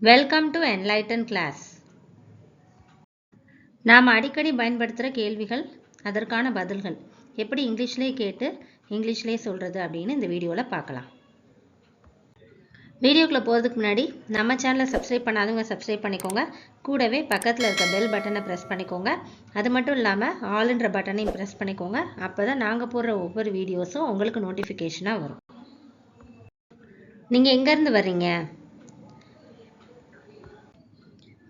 Welcome to enlighten class. நாம் அடிக்கடி பயன்படுத்துகிற கேள்விகள் அதற்கான பதில்கள் எப்படி இங்கிலீஷ்லேயே கேட்டு இங்கிலீஷ்லேயே சொல்கிறது அப்படின்னு இந்த வீடியோவில் பார்க்கலாம். வீடியோக்குள்ளே போகிறதுக்கு முன்னாடி நம்ம சேனலை சப்ஸ்கிரைப் பண்ணாதவங்க சப்ஸ்கிரைப் பண்ணிக்கோங்க. கூடவே பக்கத்தில் இருக்க பெல் பட்டனை ப்ரெஸ் பண்ணிக்கோங்க. அது மட்டும் இல்லாமல் ஆல்ன்ற பட்டனையும் ப்ரெஸ் பண்ணிக்கோங்க. அப்போ தான் நாங்கள் போடுற ஒவ்வொரு வீடியோஸும் உங்களுக்கு நோட்டிஃபிகேஷனாக வரும். நீங்கள் எங்கேருந்து வர்றீங்க?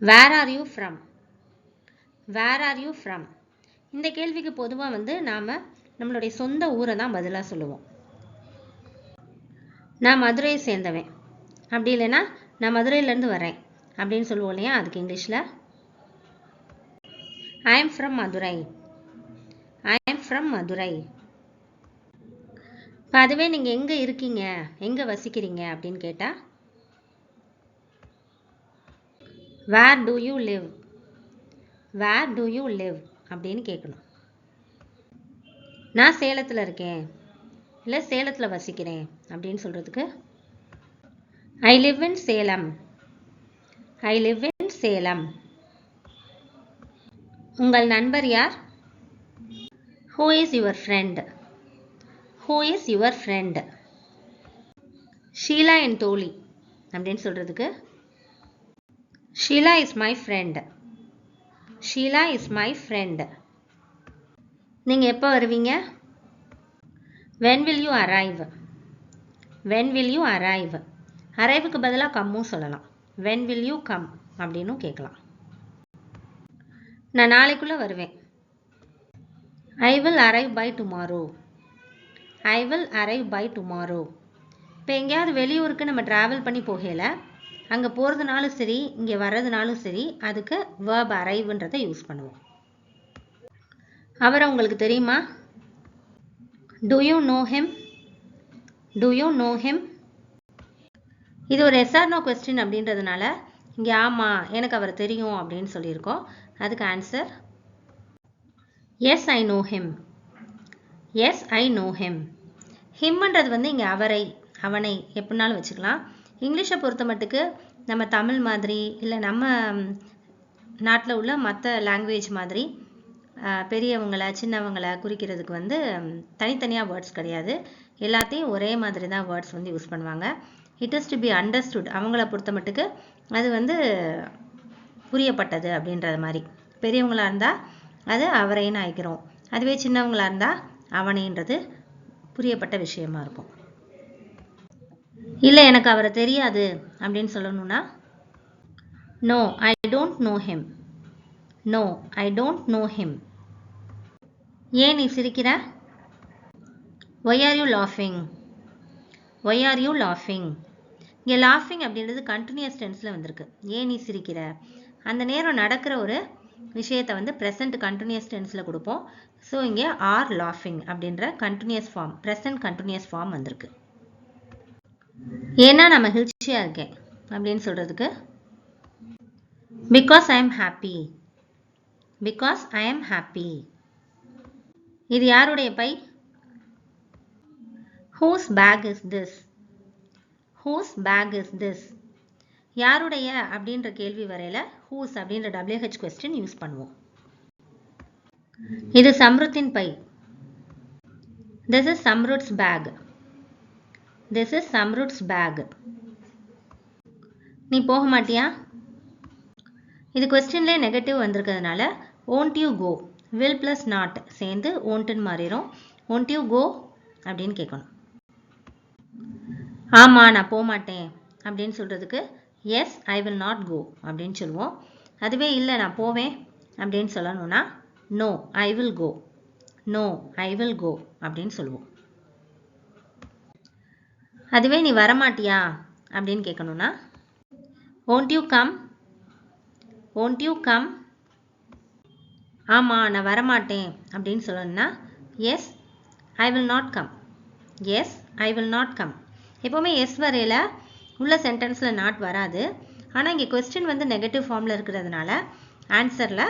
Where are you from? Where are you from? இந்த கேள்விக்கு பொதுவாக நம்மளுடைய சொந்த ஊரை தான் பதிலாக சொல்லுவோம். நான் மதுரையை சேர்ந்தவன் அப்படி இல்லைன்னா நான் மதுரையிலேருந்து வரேன் அப்படின்னு சொல்லுவோம் இல்லையா, அதுக்கு இங்கிலீஷில் I am from Madurai. I am from Madurai. இப்போ அதுவே நீங்கள் எங்கே இருக்கீங்க, எங்கே வசிக்கிறீங்க அப்படின்னு கேட்டால் Where do you live? Where do you live? அப்படின்னு கேட்கணும். நான் சேலத்தில் இருக்கேன் இல்லை சேலத்தில் வசிக்கிறேன் அப்படின்னு சொல்கிறதுக்கு I live in Salem. I live in Salem. உங்கள் நண்பர் யார்? Who is your friend? Who is your friend? Sheila என் தோழி அப்படின்னு சொல்கிறதுக்கு Sheila is my friend. Sheila is my friend. நீங்கள் எப்போ வருவீங்க? When will you arrive? When will you arrive? arriveக்கு பதிலாக கம்மும் சொல்லலாம். When will you come அப்படின்னும் கேட்கலாம். நான் நாளைக்குள்ளே வருவேன். I will arrive by tomorrow. I will arrive by tomorrow. இப்போ எங்கேயாவது வெளியூருக்கு நம்ம ட்ராவல் பண்ணி போகல, அங்கே போகிறதுனாலும் சரி இங்கே வர்றதுனாலும் சரி அதுக்கு verb arriveன்றதை யூஸ் பண்ணுவோம். அவரை உங்களுக்கு தெரியுமா? Do you know him? Do you know him? இது ஒரு yes or no question அப்படின்றதுனால இங்கே ஆமாம் எனக்கு அவர் தெரியும் அப்படின்னு சொல்லியிருக்கோம். அதுக்கு answer Yes, I know him. Yes, I know him. ஹிம்ன்றது இங்கே அவரை அவனை எப்படினாலும் வச்சுக்கலாம். இங்கிலீஷை பொறுத்த மட்டுக்கு நம்ம தமிழ் மாதிரி இல்லை நம்ம நாட்டில் உள்ள மற்ற லாங்குவேஜ் மாதிரி பெரியவங்களை சின்னவங்களை குறிக்கிறதுக்கு தனித்தனியாக வேர்ட்ஸ் கிடையாது. எல்லாத்தையும் ஒரே மாதிரி தான் வேர்ட்ஸ் யூஸ் பண்ணுவாங்க. It is to be understood. அவங்கள பொறுத்த மட்டுக்கு அது புரியப்பட்டது அப்படின்றது மாதிரி. பெரியவங்களாக இருந்தால் அது அவரைன்னு ஆயிக்கிறோம். அதுவே சின்னவங்களாக இருந்தால் அவனைன்றது புரியப்பட்ட விஷயமா இருக்கும். இல்லை எனக்கு அவரை தெரியாது அப்படின்னு சொல்லணும்னா No, I don't know him. No, I don't know him. ஏன் நீ சிரிக்கிற? Why are you laughing? Why are you laughing? இங்கே laughing அப்படின்றது கண்டினியூஸ் டென்ஸில் வந்திருக்கு. ஏன் நீ சிரிக்கிற? அந்த நேரம் நடக்கிற ஒரு விஷயத்தை ப்ரெசன்ட் கண்டினியூஸ் டென்ஸில் கொடுப்போம். ஸோ இங்கே are laughing அப்படின்ற continuous form, present continuous form வந்திருக்கு. ஏன்னா நான் மகிழ்ச்சியாக இருக்கேன் அப்படின்னு சொல்கிறதுக்கு Because I am happy. Because I am happy. இது யாருடைய by? Whose bag is this? Whose bag is this? யாருடைய அப்படின்ற கேள்வி வரையில whose அப்படின்ற WH question யூஸ் பண்ணுவோம். இது சம்ருத்தின் by. This is Samrut's bag. This is Samrut's bag. நீ போக மாட்டியா? இது கொஸ்டின்லேயே negative வந்திருக்கிறதுனால won't you go will plus not சேர்ந்து won'tன்னு மாறிடும். won't you go அப்படின்னு கேட்கணும். ஆமாம் நான் போக மாட்டேன் அப்படின்னு சொல்கிறதுக்கு yes, I will not go அப்படின்னு சொல்லுவோம். அதுவே இல்லை நான் போவேன் அப்படின்னு சொல்லணும்னா no, I will go. No, I will go அப்படின்னு சொல்லுவோம். அதுவே நீ வரமாட்டியா அப்படின்னு கேட்கணும்னா won't you come? won't you come? ஆமாம் நான் வரமாட்டேன் அப்படின்னு சொல்லணும்னா yes, I will not come. yes, I will not come. எப்போவுமே எஸ் வரையில் உள்ள சென்டென்ஸில் நாட் வராது. ஆனால் இங்கே கொஸ்டின் நெகட்டிவ் ஃபார்மில் இருக்கிறதுனால ஆன்சரில்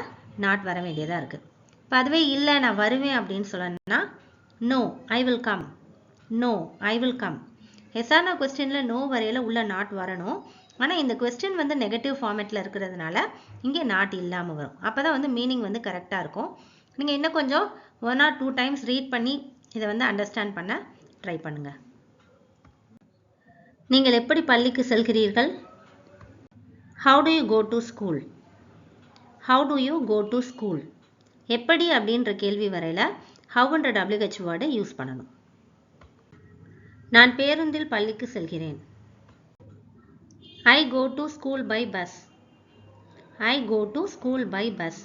நாட் வர வேண்டியதாக இருக்குது. இப்போ அதுவே இல்லை நான் வருவேன் அப்படின்னு சொல்லணும்னா no, I will come. no, I will come. எஸ்ஆர்னா கொஸ்டினில் நோ வரையில் உள்ள நாட் வரணும். ஆனால் இந்த கொஸ்டின் வந்து நெகட்டிவ் ஃபார்மேட்டில் இருக்கிறதுனால இங்கே நாட் இல்லாமல் வரும். அப்போ தான் வந்து மீனிங் வந்து கரெக்டாக இருக்கும். நீங்கள் இன்னும் கொஞ்சம் 1 or 2 டைம்ஸ் ரீட் பண்ணி இதை வந்து அண்டர்ஸ்டாண்ட் பண்ண ட்ரை பண்ணுங்கள். நீங்கள் எப்படி பள்ளிக்கு செல்கிறீர்கள்? How do you go to school? How do you go to school? எப்படி அப்படின்ற கேள்வி வரையில் ஹவுன்ற WH வேர்டை யூஸ் பண்ணணும். நான் பேருந்தில் பள்ளிக்கு செல்கிறேன். I go to school by bus. I go to school by bus.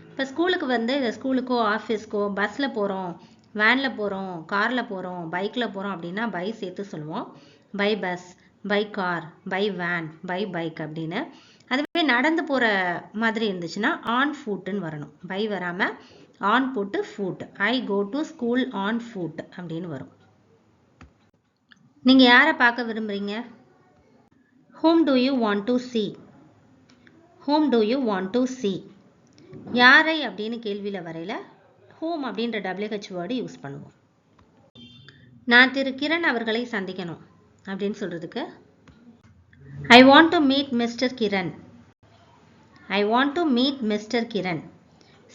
இப்போ ஸ்கூலுக்கு வந்து இந்த ஸ்கூலுக்கோ ஆஃபீஸ்க்கோ பஸ்ஸில் போகிறோம், வேனில் போகிறோம், காரில் போகிறோம், பைக்கில் போகிறோம் அப்படின்னா பை சேர்த்து சொல்லுவோம். By bus, by car, by van, by bike அப்படின்னு. அதுவே நடந்து போகிற மாதிரி இருந்துச்சுன்னா ஆன் ஃபுட்டுன்னு வரணும். பை வராமல் ஆன் போட்டு foot. I go to school on foot அப்படின்னு வரும். நீங்கள் யாரை பார்க்க விரும்புகிறீங்க? Whom do you want to see? Whom do you want to see? யாரை அப்படின்னு கேள்வியில் வரையில் whom அப்படின்ற WH வேர்டு யூஸ் பண்ணுவோம். நான் திரு கிரண் அவர்களை சந்திக்கணும் அப்படின்னு சொல்கிறதுக்கு I want to meet Mr. Kiran. I want to meet Mr. Kiran.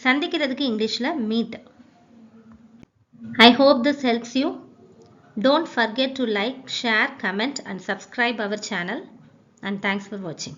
சந்திக்கிறதுக்கு இங்கிலீஷில் meet. I hope this helps you. Don't forget to like, share, comment and subscribe our channel. And thanks for watching.